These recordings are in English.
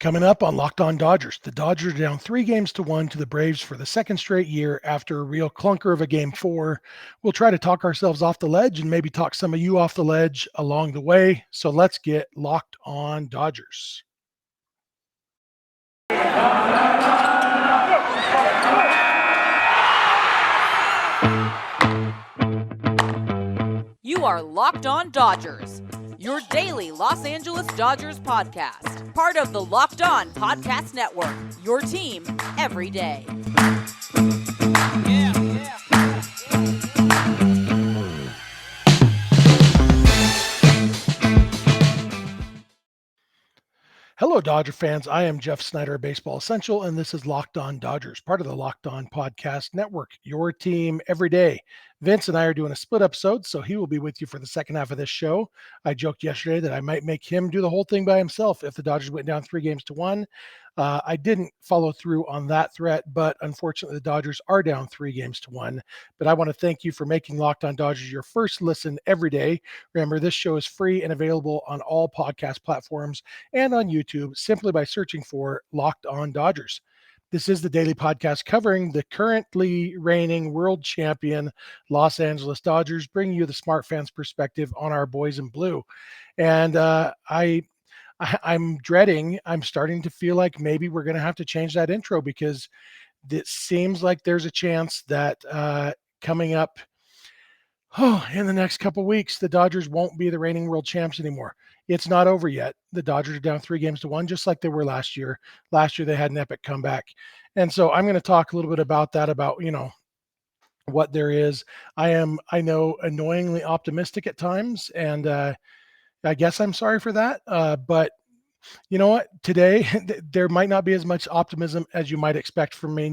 Coming up on Locked On Dodgers, the Dodgers are down 3 games to 1 to the Braves for the second straight year after a real clunker of a game 4. We'll try to talk ourselves off the ledge and maybe talk some of you off the ledge along the way. So let's get Locked On Dodgers. You are Locked On Dodgers, your daily Los Angeles Dodgers podcast. Part of the Locked On Podcast Network, your team every day. Hello, Dodger fans. I am Jeff Snider of Baseball Essential, and this is Locked On Dodgers, part of the Locked On Podcast Network, your team every day. Vince and I are doing a split episode, so he will be with you for the second half of this show. I joked yesterday that I might make him do the whole thing by himself if the Dodgers went down 3 games to 1. I didn't follow through on that threat, but unfortunately, the Dodgers are down 3 games to 1. But I want to thank you for making Locked On Dodgers your first listen every day. Remember, this show is free and available on all podcast platforms and on YouTube simply by searching for Locked On Dodgers. This is the daily podcast covering the currently reigning world champion Los Angeles Dodgers, bringing you the smart fans perspective on our boys in blue. And I'm starting to feel like maybe we're going to have to change that intro because it seems like there's a chance that coming up in the next couple weeks, the Dodgers won't be the reigning world champs anymore. It's not over yet. The Dodgers are down 3 games to 1, just like they were last year. Last year, they had an epic comeback. And so I'm going to talk a little bit about that, about, what there is. I know, annoyingly optimistic at times, and I guess I'm sorry for that. But you know what? Today, there might not be as much optimism as you might expect from me.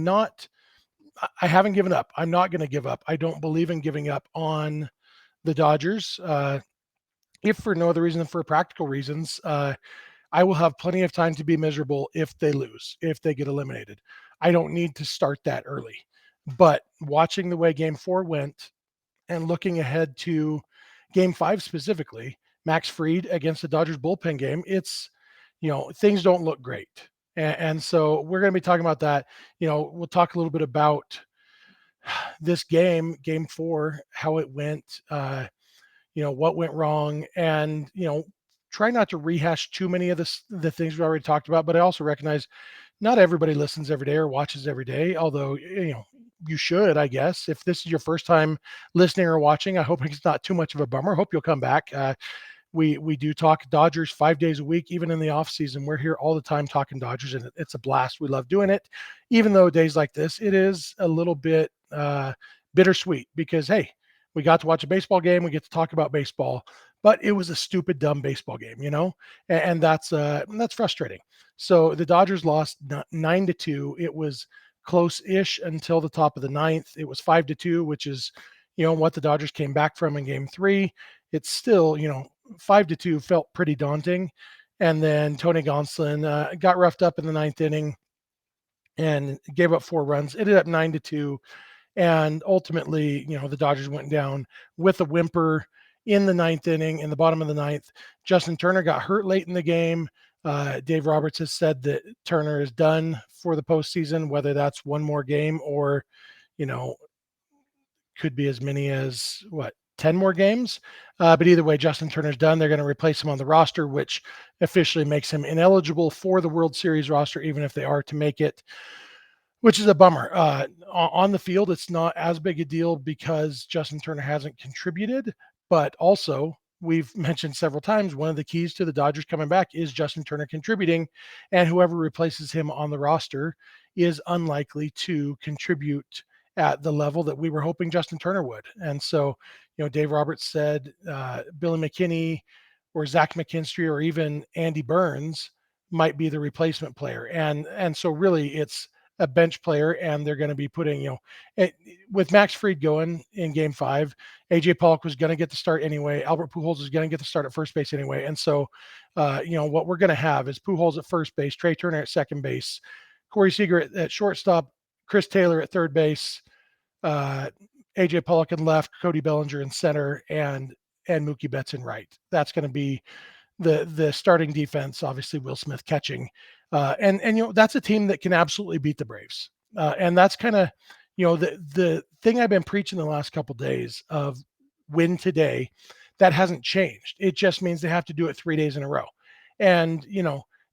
I haven't given up. I'm not going to give up. I don't believe in giving up on the Dodgers. If for no other reason than for practical reasons, I will have plenty of time to be miserable if they lose, if they get eliminated. I don't need to start that early. But watching the way Game 4 went and looking ahead to Game 5 specifically, Max Fried against the Dodgers bullpen game, things don't look great. And so we're going to be talking about that. We'll talk a little bit about this game, Game 4, how it went, what went wrong, and, try not to rehash too many of the things we already talked about. But I also recognize not everybody listens every day or watches every day, although, you should, I guess. If this is your first time listening or watching, I hope it's not too much of a bummer. I hope you'll come back. We do talk Dodgers 5 days a week, even in the off season. We're here all the time talking Dodgers, and it's a blast. We love doing it. Even though days like this, it is a little bit bittersweet because, hey, we got to watch a baseball game. We get to talk about baseball, but it was a stupid, dumb baseball game, and that's frustrating. So the Dodgers lost 9-2. It was close-ish until the top of the ninth. It was 5-2, which is, what the Dodgers came back from in Game 3. It's still, 5-2 felt pretty daunting. And then Tony Gonsolin got roughed up in the ninth inning and gave up 4 runs. Ended up 9-2. And ultimately, the Dodgers went down with a whimper in the ninth inning, in the bottom of the ninth. Justin Turner got hurt late in the game. Dave Roberts has said that Turner is done for the postseason, whether that's one more game or, could be as many as 10 more games. But either way, Justin Turner's done. They're going to replace him on the roster, which officially makes him ineligible for the World Series roster, even if they are to make it, which is a bummer. On the field, it's not as big a deal because Justin Turner hasn't contributed, but also we've mentioned several times, one of the keys to the Dodgers coming back is Justin Turner contributing, and whoever replaces him on the roster is unlikely to contribute at the level that we were hoping Justin Turner would. And so, Dave Roberts said Billy McKinney or Zach McKinstry or even Andy Burns might be the replacement player. And so really it's a bench player, and they're going to be putting, with Max Fried going in Game 5, AJ Pollock was going to get the start anyway. Albert Pujols is going to get the start at first base anyway. And so, what we're going to have is Pujols at first base, Trey Turner at second base, Corey Seager at shortstop, Chris Taylor at third base, AJ Pollock in left, Cody Bellinger in center, and Mookie Betts in right. That's going to be the starting defense, obviously Will Smith catching, and that's a team that can absolutely beat the Braves, and that's kind of the thing I've been preaching the last couple days of win today. That hasn't changed. It just means they have to do it 3 days in a row, and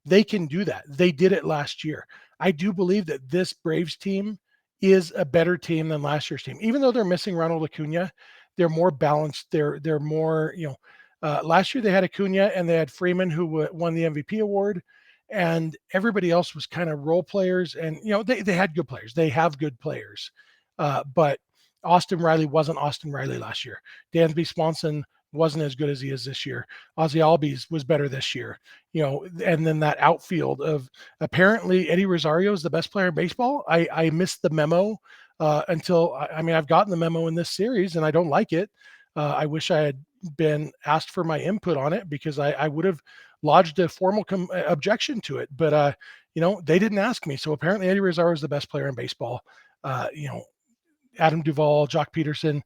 they can do that. They did it last year. I do believe that this Braves team is a better team than last year's team, even though they're missing Ronald Acuna. They're more balanced. They're more last year they had Acuna and they had Freeman who won the MVP award, and everybody else was kind of role players. And they had good players. They have good players, but Austin Riley wasn't Austin Riley last year. Dansby Swanson wasn't as good as he is this year. Ozzy Albies was better this year. And then that outfield of apparently Eddie Rosario is the best player in baseball. I missed the memo until I mean I've gotten the memo in this series and I don't like it. I wish I had been asked for my input on it because I would have lodged a formal objection to it. But they didn't ask me. So apparently Eddie Rosario is the best player in baseball. Uh, you know, Adam Duvall, Jock Peterson.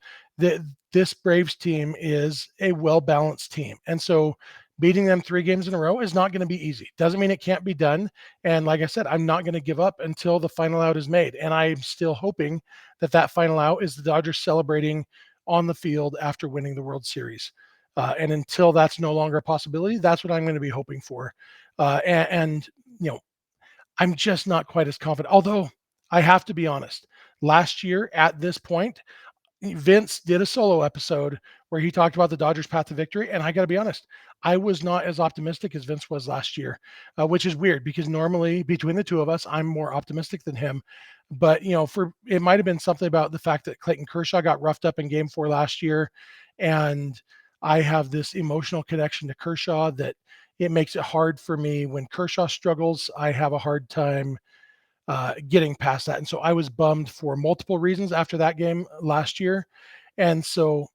This Braves team is a well-balanced team. And so beating them 3 games in a row is not going to be easy. Doesn't mean it can't be done. And like I said, I'm not going to give up until the final out is made. And I'm still hoping that final out is the Dodgers celebrating on the field after winning the World Series. And until that's no longer a possibility, that's what I'm going to be hoping for. And I'm just not quite as confident. Although I have to be honest, last year at this point, Vince did a solo episode where he talked about the Dodgers' path to victory, and I got to be honest, I was not as optimistic as Vince was last year, which is weird because normally between the two of us, I'm more optimistic than him. But for it might have been something about the fact that Clayton Kershaw got roughed up in Game 4 last year, and I have this emotional connection to Kershaw that it makes it hard for me when Kershaw struggles. I have a hard time getting past that. And so I was bummed for multiple reasons after that game last year. And so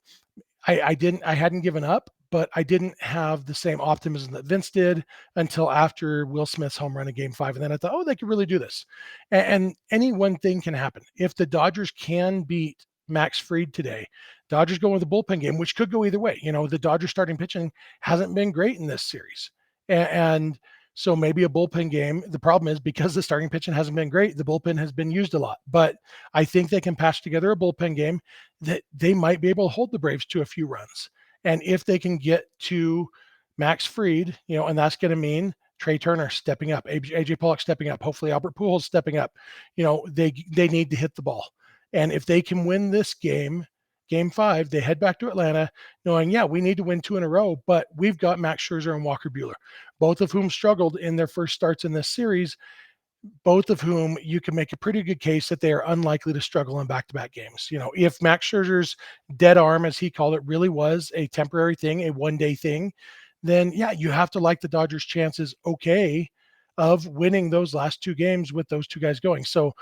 I hadn't given up, but I didn't have the same optimism that Vince did until after Will Smith's home run in Game 5. And then I thought, oh, they could really do this. And any one thing can happen. If the Dodgers can beat Max Fried today, Dodgers go with a bullpen game, which could go either way. The Dodgers starting pitching hasn't been great in this series. And so maybe a bullpen game. The problem is because the starting pitching hasn't been great, the bullpen has been used a lot. But I think they can patch together a bullpen game that they might be able to hold the Braves to a few runs. And if they can get to Max Fried, and that's going to mean Trey Turner stepping up, AJ Pollock stepping up, hopefully Albert Pujols stepping up. They need to hit the ball. And if they can win this game, Game 5, they head back to Atlanta knowing, we need to win 2 in a row, but we've got Max Scherzer and Walker Buehler, both of whom struggled in their first starts in this series, both of whom you can make a pretty good case that they are unlikely to struggle in back-to-back games. If Max Scherzer's dead arm, as he called it, really was a temporary thing, a one-day thing, then you have to like the Dodgers' chances of winning those last 2 games with those 2 guys going. So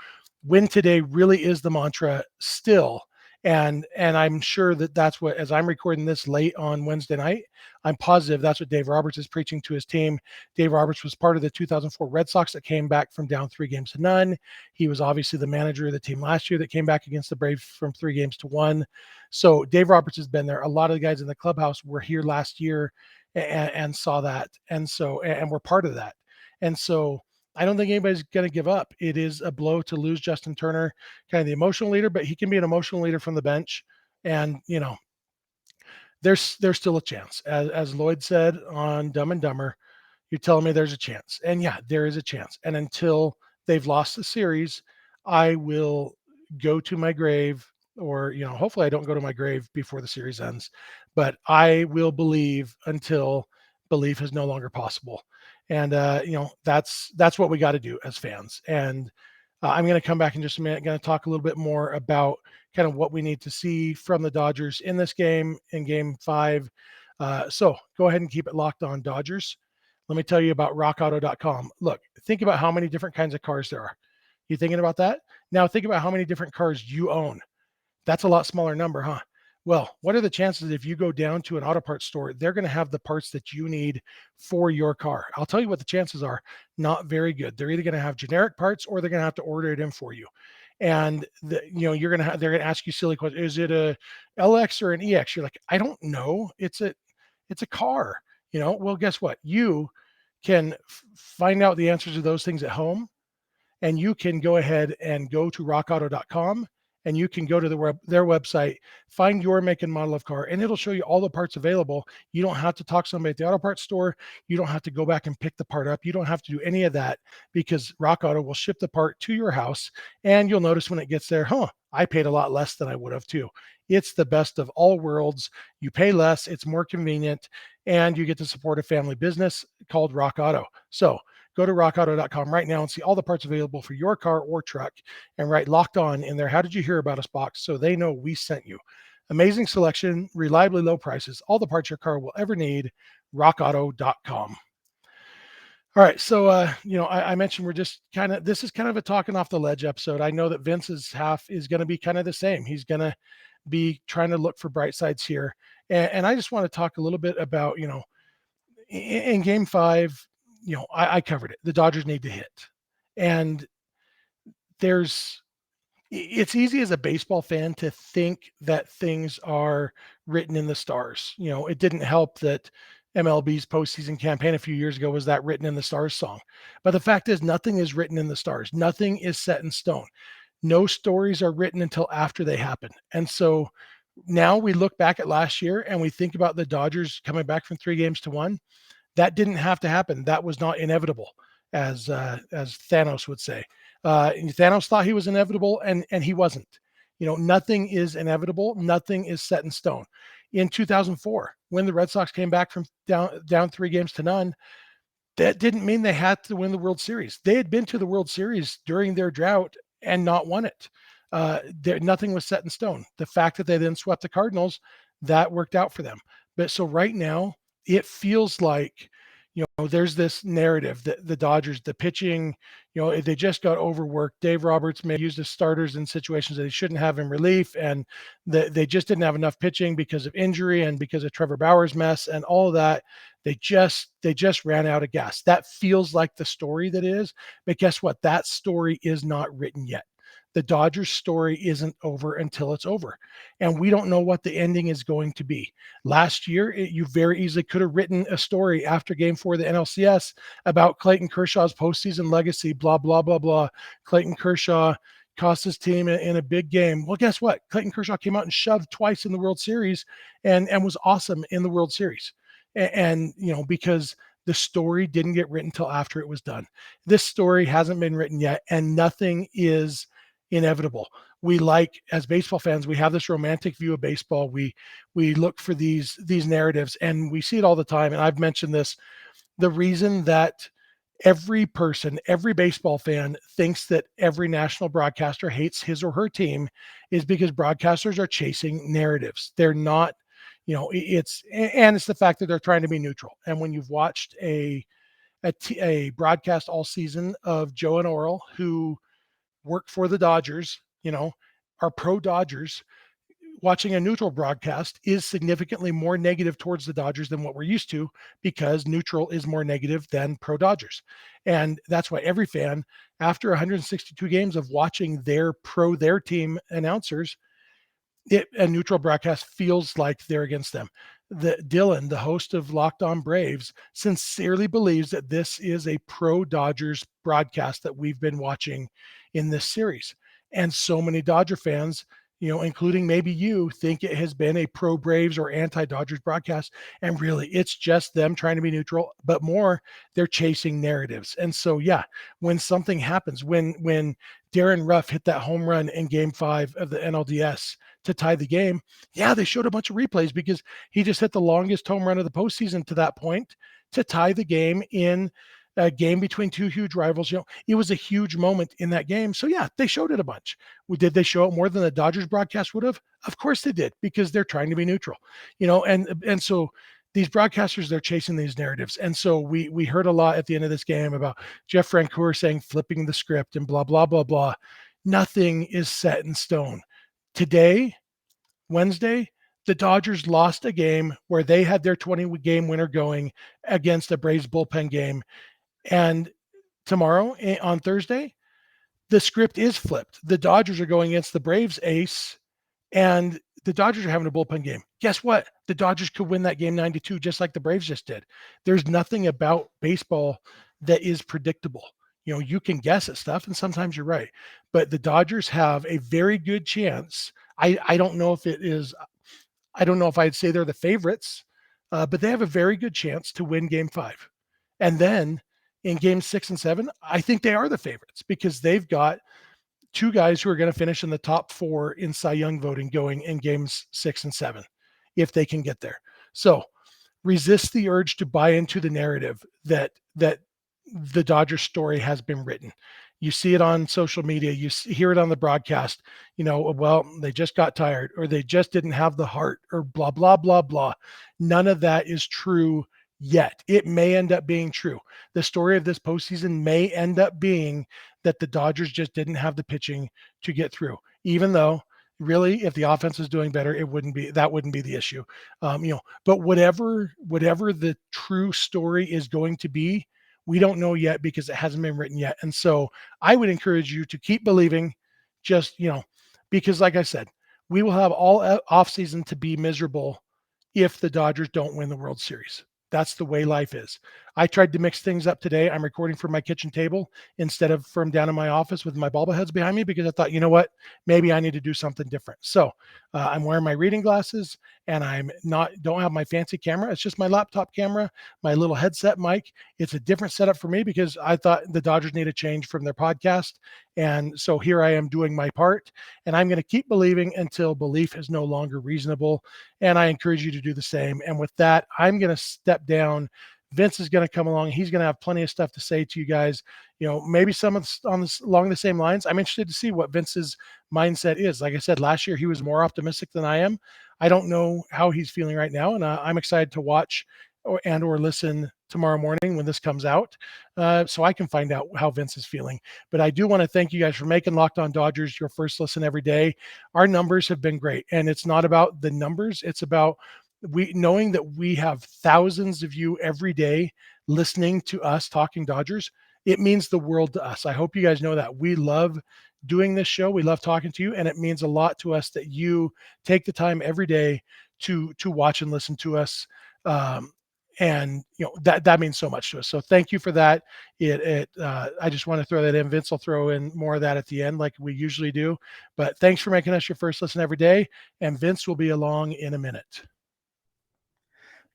win today really is the mantra still. And I'm sure that's what, as I'm recording this late on Wednesday night, I'm positive that's what Dave Roberts is preaching to his team. Dave Roberts was part of the 2004 Red Sox that came back from down 3-0. He was obviously the manager of the team last year that came back against the Braves from 3-1. So Dave Roberts has been there. A lot of the guys in the clubhouse were here last year and saw that. And we're part of that. And so I don't think anybody's going to give up. It is a blow to lose Justin Turner, kind of the emotional leader, but he can be an emotional leader from the bench. And, there's still a chance. As Lloyd said on Dumb and Dumber, you're telling me there's a chance. And there is a chance. And until they've lost the series, I will go to my grave or, hopefully I don't go to my grave before the series ends, but I will believe until belief is no longer possible. And, that's what we got to do as fans. And I'm going to come back in just a minute, going to talk a little bit more about kind of what we need to see from the Dodgers in this game, in Game 5. So go ahead and keep it locked on Dodgers. Let me tell you about rockauto.com. Look, think about how many different kinds of cars there are. You thinking about that? Now think about how many different cars you own. That's a lot smaller number, huh? Well, what are the chances if you go down to an auto parts store, they're going to have the parts that you need for your car? I'll tell you what the chances are. Not very good. They're either going to have generic parts or they're going to have to order it in for you. And they're going to ask you silly questions. Is it a LX or an EX? You're like, I don't know. It's a car. Well, guess what? You can find out the answers to those things at home, and you can go ahead and go to rockauto.com, and you can go to their website, find your make and model of car, and it'll show you all the parts available. You don't have to talk to somebody at the auto parts store. You don't have to go back and pick the part up. You don't have to do any of that, because Rock Auto will ship the part to your house, and you'll notice when it gets there, I paid a lot less than I would have too. It's the best of all worlds. You pay less, it's more convenient, and you get to support a family business called Rock Auto. So go to rockauto.com right now and see all the parts available for your car or truck, and write "Locked On" in there. How did you hear about us box, so they know we sent you. Amazing selection, reliably low prices, all the parts your car will ever need. rockauto.com. All right. So, I mentioned we're just this is kind of a talking off the ledge episode. I know that Vince's half is going to be kind of the same. He's going to be trying to look for bright sides here. And I just want to talk a little bit about, in game five, I covered it. The Dodgers need to hit. And there's it's easy as a baseball fan to think that things are written in the stars. It didn't help that MLB's postseason campaign a few years ago was that "Written in the Stars" song. But the fact is, nothing is written in the stars. Nothing is set in stone. No stories are written until after they happen. And so now we look back at last year and we think about the Dodgers coming back from 3-1. That didn't have to happen. That was not inevitable, as Thanos would say. Thanos thought he was inevitable, and he wasn't. Nothing is inevitable. Nothing is set in stone. In 2004, when the Red Sox came back from down 3-0, that didn't mean they had to win the World Series. They had been to the World Series during their drought and not won it. Nothing was set in stone. The fact that they then swept the Cardinals, that worked out for them. But so right now, it feels like, there's this narrative that the Dodgers, the pitching, they just got overworked. Dave Roberts may use the starters in situations that he shouldn't have in relief, and they just didn't have enough pitching because of injury and because of Trevor Bauer's mess and all of that. They just ran out of gas. That feels like the story that is, but guess what? That story is not written yet. The Dodgers story isn't over until it's over. And we don't know what the ending is going to be. Last year, you very easily could have written a story after game 4 of the NLCS about Clayton Kershaw's postseason legacy, blah, blah, blah, blah. Clayton Kershaw cost his team in a big game. Well, guess what? Clayton Kershaw came out and shoved twice in the World Series and was awesome in the World Series. And because the story didn't get written until after it was done. This story hasn't been written yet, and nothing is inevitable. We as baseball fans, we have this romantic view of baseball. We look for these narratives, and we see it all the time. And I've mentioned this. The reason that every baseball fan thinks that every national broadcaster hates his or her team is because broadcasters are chasing narratives. They're not, it's the fact that they're trying to be neutral. And when you've watched a broadcast all season of Joe and Oral, who work for the Dodgers, are pro Dodgers, watching a neutral broadcast is significantly more negative towards the Dodgers than what we're used to, because neutral is more negative than pro Dodgers. And that's why every fan, after 162 games of watching their team announcers, a neutral broadcast feels like they're against them. Dylan, the host of Locked On Braves, sincerely believes that this is a pro Dodgers broadcast that we've been watching in this series. And so many Dodger fans, including maybe you, think it has been a pro Braves or anti Dodgers broadcast. And really, it's just them trying to be neutral, but more, they're chasing narratives. And so, yeah, when something happens, when Darren Ruff hit that home run in game 5 of the NLDS to tie the game, yeah, they showed a bunch of replays because he just hit the longest home run of the postseason to that point to tie the game in a game between two huge rivals. It was a huge moment in that game. So yeah, they showed it a bunch. Did they show it more than the Dodgers broadcast would have? Of course they did, because they're trying to be neutral, and so these broadcasters, they're chasing these narratives. And so we heard a lot at the end of this game about Jeff Francoeur saying flipping the script and blah, blah, blah, blah. Nothing is set in stone. Today, Wednesday, the Dodgers lost a game where they had their 20-game winner going against a Braves bullpen game. And tomorrow, on Thursday, the script is flipped. The Dodgers are going against the Braves ace, and the Dodgers are having a bullpen game. Guess what? The Dodgers could win that game 9-2, just like the Braves just did. There's nothing about baseball that is predictable. You can guess at stuff, and sometimes you're right. But the Dodgers have a very good chance. I don't know if it is. I don't know if I'd say they're the favorites, but they have a very good chance to win Game 5. And then in Game 6 and 7, I think they are the favorites because they've got two guys who are going to finish in the top 4 in Cy Young voting going in Games 6 and 7, if they can get there. So resist the urge to buy into the narrative that the Dodgers story has been written. You see it on social media, hear it on the broadcast, well, they just got tired or they just didn't have the heart or blah, blah, blah, blah. None of that is true yet. It may end up being true. The story of this postseason may end up being that the Dodgers just didn't have the pitching to get through, even though really, if the offense was doing better, that wouldn't be the issue. But whatever the true story is going to be, we don't know yet because it hasn't been written yet. And so I would encourage you to keep believing, just, because like I said, we will have all off season to be miserable if the Dodgers don't win the World Series. That's the way life is. I tried to mix things up today. I'm recording from my kitchen table instead of from down in my office with my bobbleheads behind me because I thought, you know what, maybe I need to do something different. So I'm wearing my reading glasses and don't have my fancy camera. It's just my laptop camera, my little headset mic. It's a different setup for me because I thought the Dodgers need a change from their podcast. And so here I am doing my part, and I'm going to keep believing until belief is no longer reasonable. And I encourage you to do the same. And with that, I'm going to step down. Vince is going to come along. He's going to have plenty of stuff to say to you guys. Maybe some of along the same lines. I'm interested to see what Vince's mindset is. Like I said, last year he was more optimistic than I am. I don't know how he's feeling right now, and I'm excited to watch or listen tomorrow morning when this comes out, so I can find out how Vince is feeling. But I do want to thank you guys for making Locked On Dodgers your first listen every day. Our numbers have been great, and it's not about the numbers. It's about knowing that we have thousands of you every day listening to us talking Dodgers. It means the world to us. I hope you guys know that. We love doing this show. We love talking to you, and it means a lot to us that you take the time every day to watch and listen to us. And that means so much to us. So thank you for that. I just want to throw that in. Vince will throw in more of that at the end, like we usually do. But thanks for making us your first listen every day. And Vince will be along in a minute.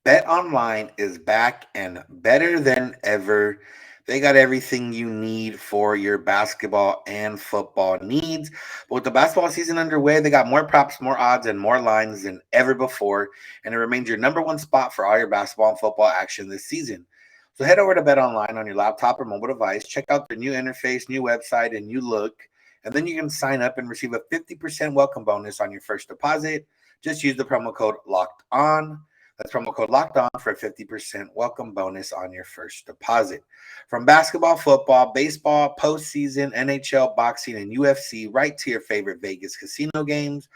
BetOnline is back and better than ever. They got everything you need for your basketball and football needs. But with the basketball season underway, they got more props, more odds, and more lines than ever before. And it remains your number one spot for all your basketball and football action this season. So head over to BetOnline on your laptop or mobile device. Check out their new interface, new website, and new look. And then you can sign up and receive a 50% welcome bonus on your first deposit. Just use the promo code LOCKEDON. That's promo code Locked On for a 50% welcome bonus on your first deposit. From basketball, football, baseball, postseason, NHL, boxing, and UFC, right to your favorite Vegas casino games.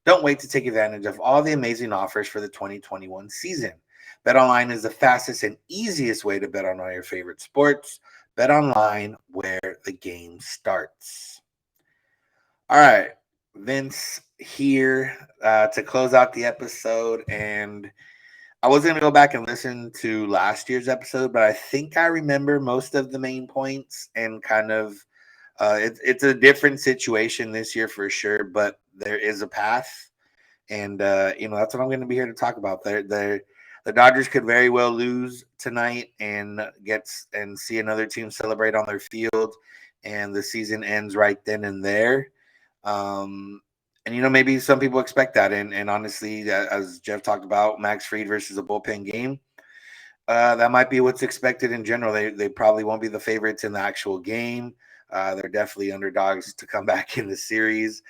Don't wait to take advantage of all the amazing offers for the 2021 season. BetOnline is the fastest and easiest way to bet on all your favorite sports. BetOnline, where the game starts. All right, Vince here to close out the episode, and I was going to go back and listen to last year's episode, but I think I remember most of the main points and kind of it's a different situation this year for sure, but there is a path. And, that's what I'm going to be here to talk about. The Dodgers could very well lose tonight and see another team celebrate on their field, and the season ends right then and there. And, maybe some people expect that. And honestly, as Jeff talked about, Max Fried versus a bullpen game, that might be what's expected in general. They probably won't be the favorites in the actual game. They're definitely underdogs to come back in the series.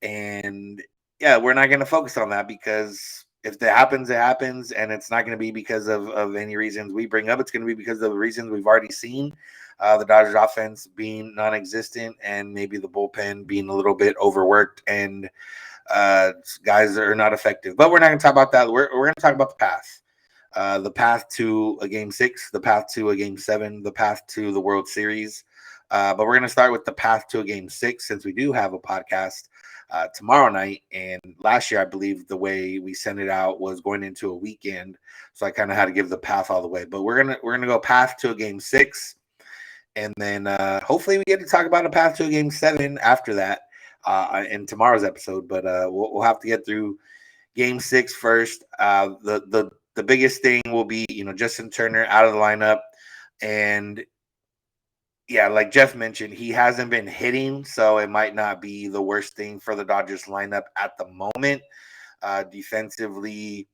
And, yeah, we're not going to focus on that because if that happens, it happens. And it's not going to be because of any reasons we bring up. It's going to be because of the reasons we've already seen. The Dodgers offense being non-existent and maybe the bullpen being a little bit overworked and guys are not effective. But we're not going to talk about that. We're going to talk about the path. the path to a game 6, the path to a game 7, the path to the World Series. But we're going to start with the path to a game 6 since we do have a podcast tomorrow night. And last year, I believe the way we sent it out was going into a weekend, so I kind of had to give the path all the way. But we're gonna go path to a game 6, and then hopefully we get to talk about a path to a game 7 after that in tomorrow's episode. But we'll have to get through game 6 first. The biggest thing will be, Justin Turner out of the lineup. And yeah, like Jeff mentioned, he hasn't been hitting, so it might not be the worst thing for the Dodgers lineup at the moment. Defensively,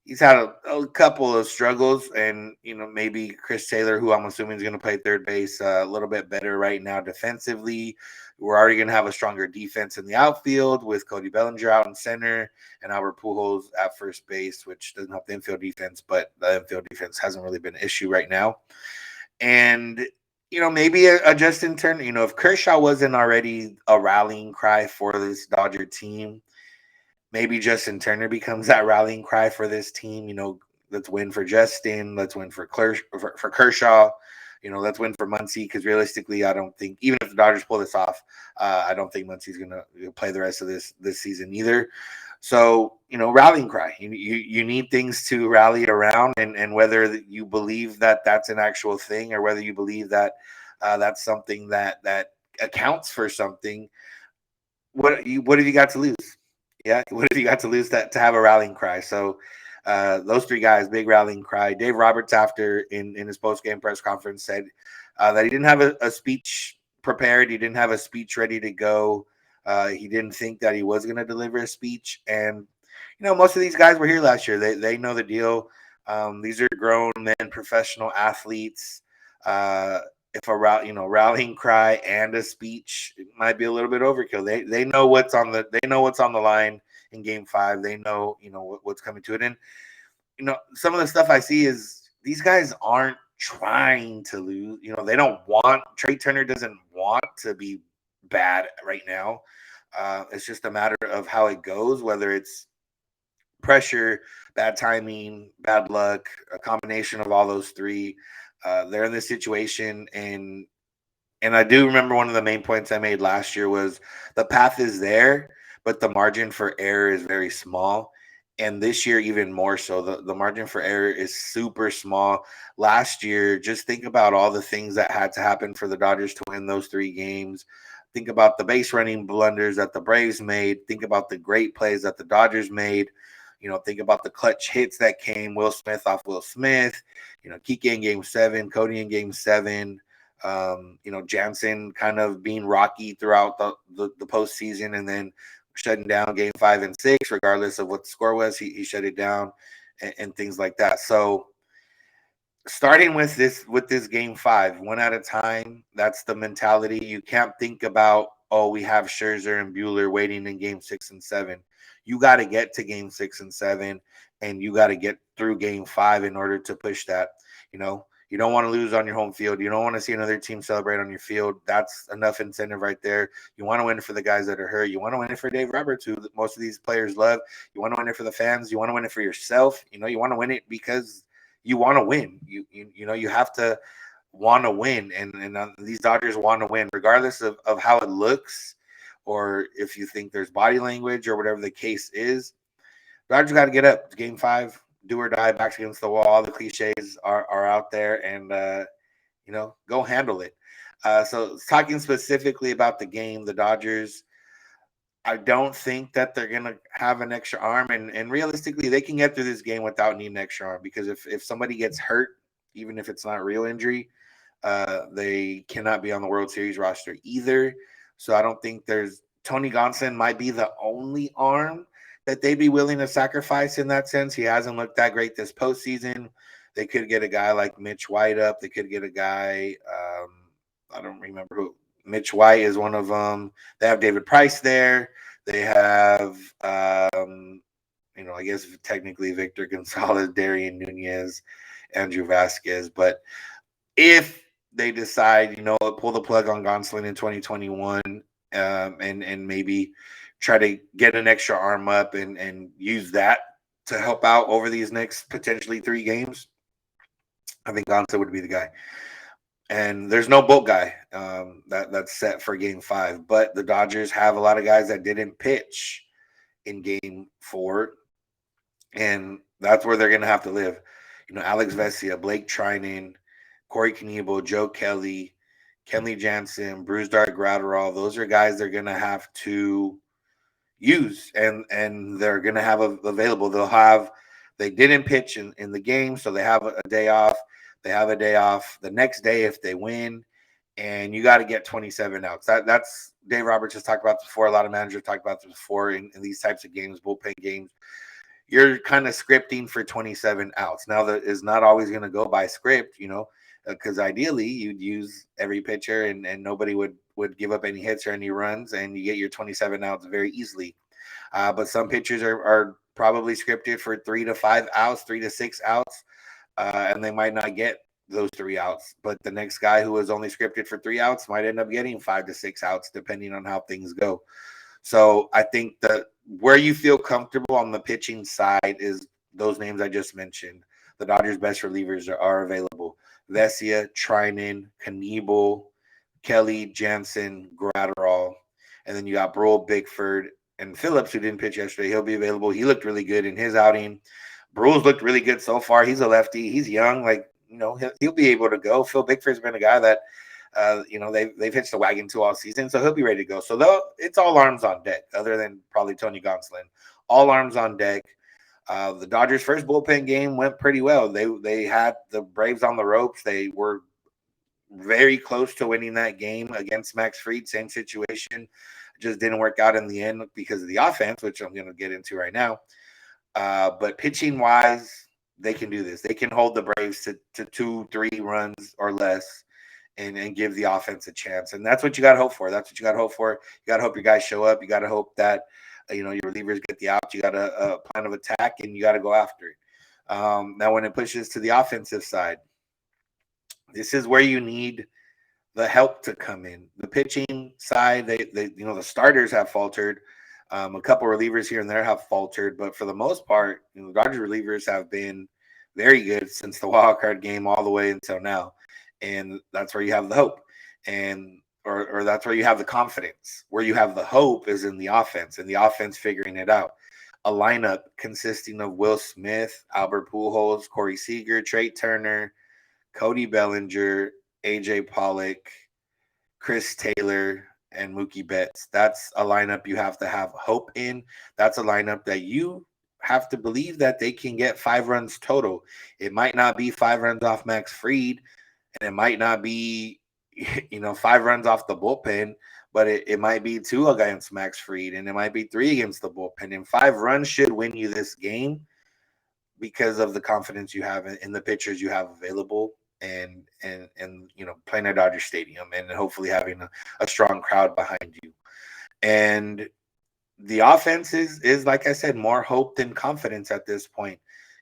he's had a couple of struggles, and maybe Chris Taylor, who I'm assuming is going to play third base, a little bit better right now defensively. We're already going to have a stronger defense in the outfield with Cody Bellinger out in center and Albert Pujols at first base, which doesn't help the infield defense, but the infield defense hasn't really been an issue right now. And maybe a Justin Turner. If Kershaw wasn't already a rallying cry for this Dodger team, maybe Justin Turner becomes that rallying cry for this team. Let's win for Justin. Let's win for Kershaw. Let's win for Muncy, because realistically, I don't think, even if the Dodgers pull this off, I don't think Muncy's going to play the rest of this season either. So, rallying cry. You need things to rally around, and whether you believe that that's an actual thing, or whether you believe that that's something that accounts for something, what have you got to lose? Yeah, what have you got to lose to have a rallying cry? So those three guys, big rallying cry. Dave Roberts, after in his post-game press conference, said that he didn't have a speech prepared. He didn't have a speech ready to go. He didn't think that he was going to deliver a speech. And, most of these guys were here last year. They know the deal. These are grown men, professional athletes. If a rallying cry and a speech, it might be a little bit overkill. They know what's on the line in game 5. They know, what's coming to it. And, some of the stuff I see is these guys aren't trying to lose. They don't want, Trey Turner doesn't want to be bad right now. It's just a matter of how it goes, whether it's pressure, bad timing, bad luck, a combination of all those three. They're in this situation, and I do remember one of the main points I made last year was the path is there, but the margin for error is very small. And this year, even more so, the margin for error is super small. Last year, just think about all the things that had to happen for the Dodgers to win those 3 games. Think about the base running blunders that the Braves made. Think about the great plays that the Dodgers made. Think about the clutch hits that came. Will Smith off Will Smith. Kike in game 7, Cody in game 7. Jansen kind of being rocky throughout the postseason, and then shutting down game 5 and 6, regardless of what the score was. He shut it down and things like that. So starting with this game 5, one at a time, that's the mentality. You can't think about, we have Scherzer and Buehler waiting in game 6 and 7. You got to get to game 6 and 7, and you got to get through game 5 in order to push that. You don't want to lose on your home field. You don't want to see another team celebrate on your field. That's enough incentive right there. You want to win it for the guys that are hurt. You want to win it for Dave Roberts, who most of these players love. You want to win it for the fans. You want to win it for yourself. You want to win it because you want to win. You have to want to win, and these Dodgers want to win, regardless of how it looks, or if you think there's body language or whatever the case is. Dodgers got to get up. It's game 5. Do or die, backs against the wall. All the cliches are out there, and go handle it. So talking specifically about the game, the Dodgers, I don't think that they're gonna have an extra arm, and realistically, they can get through this game without needing an extra arm, because if somebody gets hurt, even if it's not a real injury, they cannot be on the World Series roster either. So I don't think Tony Gonsolin might be the only arm that they'd be willing to sacrifice in that sense. He hasn't looked that great this postseason. They could get a guy like Mitch White up. They could get a guy, I don't remember who. Mitch White is one of them. They have David Price there. They have, I guess technically Victor Gonzalez, Darian Nunez, Andrew Vasquez. But if they decide, pull the plug on Gonsolin in 2021, and maybe try to get an extra arm up and use that to help out over these next potentially 3 games, I think Gonsa would be the guy. And there's no Bolt guy that's set for Game 5, but the Dodgers have a lot of guys that didn't pitch in Game 4, and that's where they're going to have to live. Alex Vesia, Blake Trinan, Corey Knebel, Joe Kelly, Kenley Jansen, Bruce Dart Gratterall. Those are guys they're going to have to use, and they're going to have available. They didn't pitch in the game, so they have a day off. They have a day off the next day if they win, and you got to get 27 outs. That's Dave Roberts has talked about this before. A lot of managers talked about this before in these types of games, bullpen games. You're kind of scripting for 27 outs. Now, that is not always going to go by script, because ideally you'd use every pitcher and nobody would give up any hits or any runs, and you get your 27 outs very easily. But some pitchers are probably scripted for 3 to 5 outs, 3 to 6 outs, and they might not get those 3 outs. But the next guy who was only scripted for 3 outs might end up getting 5 to 6 outs, depending on how things go. So I think that where you feel comfortable on the pitching side is those names I just mentioned. The Dodgers' best relievers are available. Vesia, Trinan, Knebel, Kelly, Jansen, Gratterall. And then you got Brule, Bickford, and Phillips, who didn't pitch yesterday. He'll be available. He looked really good in his outing. Brule's looked really good so far. He's a lefty. He's young. He'll be able to go. Phil Bickford's been a guy that they've hitched the wagon to all season, so he'll be ready to go. So it's all arms on deck, other than probably Tony Gonsolin. All arms on deck. The Dodgers' first bullpen game went pretty well. They had the Braves on the ropes. They were very close to winning that game against Max Fried. Same situation, just didn't work out in the end because of the offense, which I'm going to get into right now. But pitching wise, they can do this. They can hold the Braves to 2-3 runs or less. And give the offense a chance. And that's what you got to hope for. That's what you got to hope for. You got to hope your guys show up. You got to hope that, your relievers get the outs. You got a plan of attack, and you got to go after it. Now, when it pushes to the offensive side, this is where you need the help to come in. The pitching side, the starters have faltered. A couple relievers here and there have faltered. But for the most part, the Dodgers relievers have been very good since the wild card game all the way until now. And that's where you have the hope, or that's where you have the confidence. Where you have the hope is in the offense, and the offense figuring it out. A lineup consisting of Will Smith, Albert Pujols, Corey Seager, Trey Turner, Cody Bellinger, AJ Pollock, Chris Taylor, and Mookie Betts. That's a lineup you have to have hope in. That's a lineup that you have to believe that they can get 5 runs total. It might not be 5 runs off Max Fried, and it might not be, 5 runs off the bullpen, but it might be 2 against Max Fried, and it might be 3 against the bullpen. And 5 runs should win you this game because of the confidence you have in the pitchers you have available, and playing at Dodger Stadium, and hopefully having a strong crowd behind you. And the offense is like I said, more hope than confidence at this point.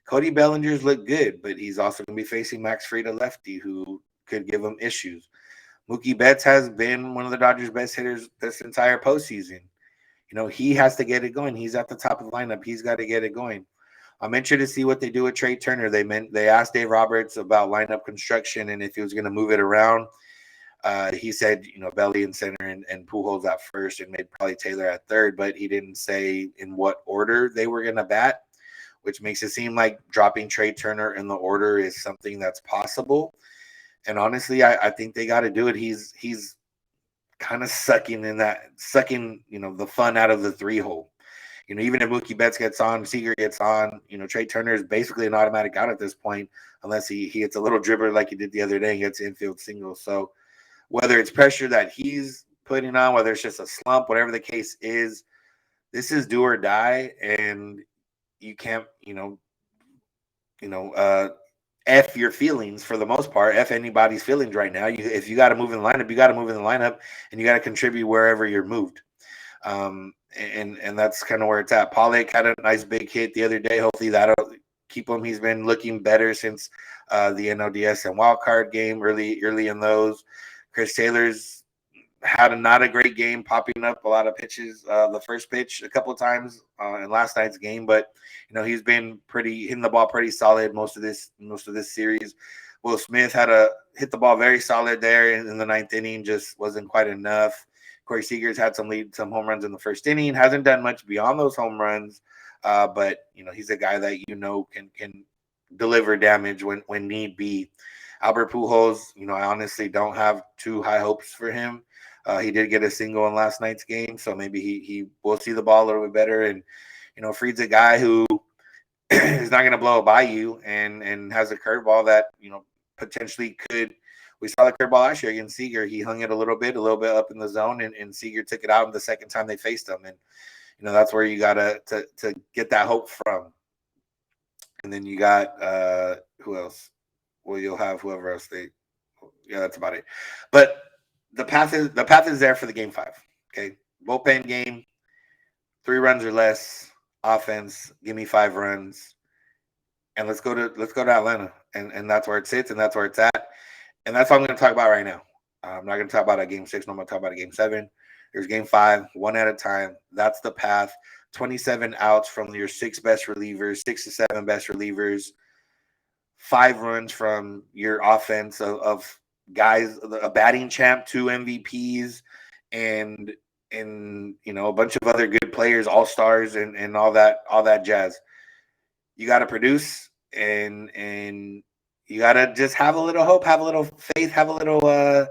Cody Bellinger's look good, but he's also going to be facing Max Fried, a lefty, who could give him issues. Mookie Betts has been one of the Dodgers' best hitters this entire postseason. He has to get it going. He's at the top of the lineup. He's got to get it going. I'm interested to see what they do with Trey Turner. They asked Dave Roberts about lineup construction and if he was going to move it around. He said, Belly in center and Pujols at first, and maybe probably Taylor at third, but he didn't say in what order they were going to bat, which makes it seem like dropping Trey Turner in the order is something that's possible. And honestly, I think they got to do it. He's kind of sucking the fun out of the 3-hole. Even if Mookie Betts gets on, Seager gets on, Trey Turner is basically an automatic out at this point, unless he hits a little dribbler like he did the other day and gets infield singles. So whether it's pressure that he's putting on, whether it's just a slump, whatever the case is, this is do or die, and you can't, F your feelings for the most part. F anybody's feelings right now. If you got to move in the lineup, you got to move in the lineup, and you got to contribute wherever you're moved. And that's kind of where it's at. Pollock had a nice big hit the other day. Hopefully that'll keep him. He's been looking better since the NLDS and wild card game early in those. Chris Taylor's had not a great game, popping up a lot of pitches. The first pitch a couple of times in last night's game, but he's been pretty hitting the ball pretty solid most of this series. Will Smith had a hit the ball very solid there in the ninth inning, just wasn't quite enough. Corey Seager's had some home runs in the first inning. Hasn't done much beyond those home runs, but he's a guy that can deliver damage when need be. Albert Pujols, I honestly don't have too high hopes for him. He did get a single in last night's game, so maybe he will see the ball a little bit better. And Fried's a guy who is not going to blow it by you, and has a curveball that potentially could. We saw the curveball last year against Seager. He hung it a little bit up in the zone, and Seager took it out the second time they faced him. And that's where you got to get that hope from. And then you got who else? Well, you'll have whoever else that's about it. But the path is there for the game 5. Okay, bullpen game, 3 runs or less, offense. Give me 5 runs, and let's go to Atlanta, and that's where it sits, and that's where it's at, and that's what I'm going to talk about right now. I'm not going to talk about a game 6. No, I'm going to talk about a game 7. There's game 5, one at a time. That's the path. 27 outs from your 6 best relievers, 6 to 7 best relievers. 5 runs from your offense of guys, a batting champ, 2 MVPs, and a bunch of other good players, all stars, and all that jazz. You got to produce, and you got to just have a little hope, have a little faith, have a little.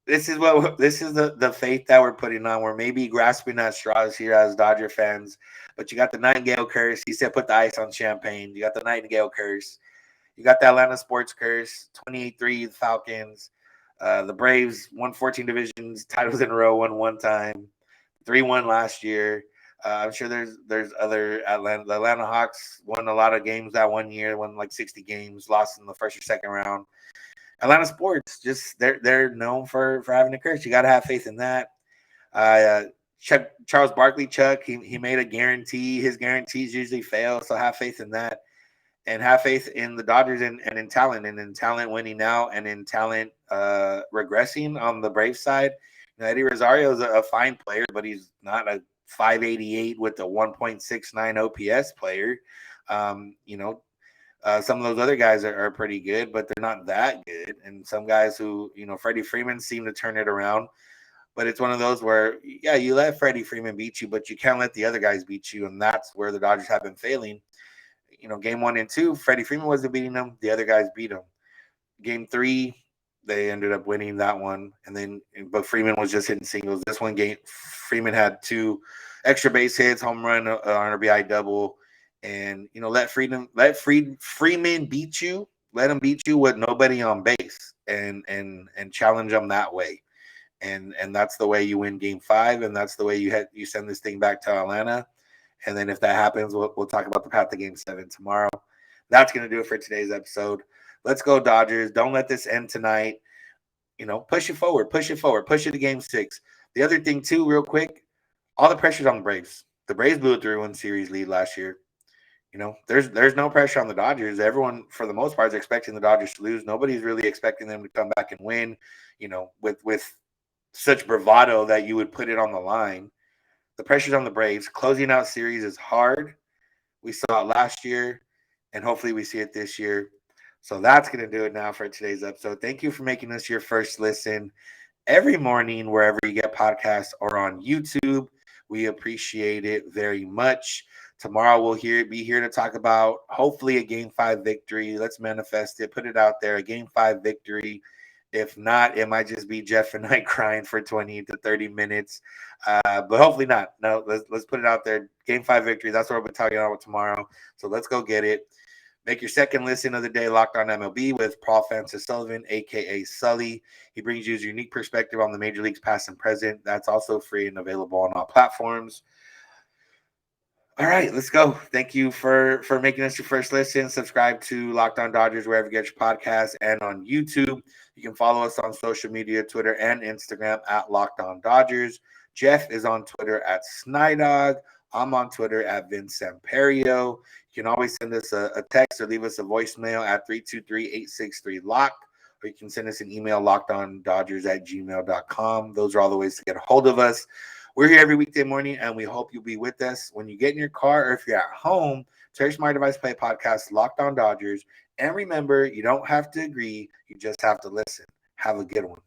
This is the faith that we're putting on. We're maybe grasping at straws here as Dodger fans, but you got the Nightingale curse. He said, "Put the ice on champagne." You got the Nightingale curse. You got the Atlanta sports curse. 28-3 the Falcons. The Braves won 14 divisions titles in a row. Won one time. 3-1 last year. I'm sure there's other Atlanta. The Atlanta Hawks won a lot of games that one year. Won like 60 games. Lost in the first or second round. Atlanta sports, just they're known for having a curse. You got to have faith in that. Charles Barkley, Chuck, he made a guarantee. His guarantees usually fail, so have faith in that, and have faith in the Dodgers and in talent winning now, and in talent regressing on the Braves side. Eddie Rosario is a fine player, but he's not a 588 with a 1.69 OPS player. Some of those other guys are pretty good, but they're not that good. And some guys who, Freddie Freeman seem to turn it around. But it's one of those where, yeah, you let Freddie Freeman beat you, but you can't let the other guys beat you. And that's where the Dodgers have been failing. Game 1 and 2, Freddie Freeman wasn't beating them. The other guys beat him. Game 3, they ended up winning that one. But Freeman was just hitting singles. This one game, Freeman had 2 extra base hits, home run, RBI double. And let Freeman beat you. Let him beat you with nobody on base, and challenge them that way. And that's the way you win game 5, and that's the way you send this thing back to Atlanta. And then if that happens, we'll talk about the path to game 7 tomorrow. That's going to do it for today's episode. Let's go Dodgers. Don't let this end tonight. Push it forward, push it to game 6. The other thing too, real quick, all the pressure's on the Braves. The Braves blew a 3-1 series lead last year. There's no pressure on the Dodgers. Everyone, for the most part, is expecting the Dodgers to lose. Nobody's really expecting them to come back and win, with such bravado that you would put it on the line. The pressure's on the Braves. Closing out series is hard. We saw it last year, and hopefully we see it this year. So that's going to do it now for today's episode. Thank you for making this your first listen every morning, wherever you get podcasts or on YouTube. We appreciate it very much. Tomorrow we'll be here to talk about hopefully a game 5 victory. Let's manifest it, put it out there, a game 5 victory. If not, it might just be Jeff and I crying for 20 to 30 minutes. But hopefully not. No, let's put it out there. Game 5 victory. That's what we'll be talking about tomorrow. So let's go get it. Make your second listen of the day Locked On MLB with Paul Francis Sullivan, a.k.a. Sully. He brings you his unique perspective on the major leagues past and present. That's also free and available on all platforms. All right, let's go. Thank you for making us your first listen. Subscribe to Locked On Dodgers wherever you get your podcasts and on YouTube. You can follow us on social media, Twitter and Instagram at Locked On Dodgers. Jeff is on Twitter at Snydog. I'm on Twitter at Vince Samperio. You can always send us a text or leave us a voicemail at 323-863-LOCK or you can send us an email, lockedondodgers@gmail.com. Those are all the ways to get a hold of us. We're here every weekday morning, and we hope you'll be with us when you get in your car or if you're at home. Terry Smart Device Play Podcast, Locked On Dodgers. And remember, you don't have to agree, you just have to listen. Have a good one.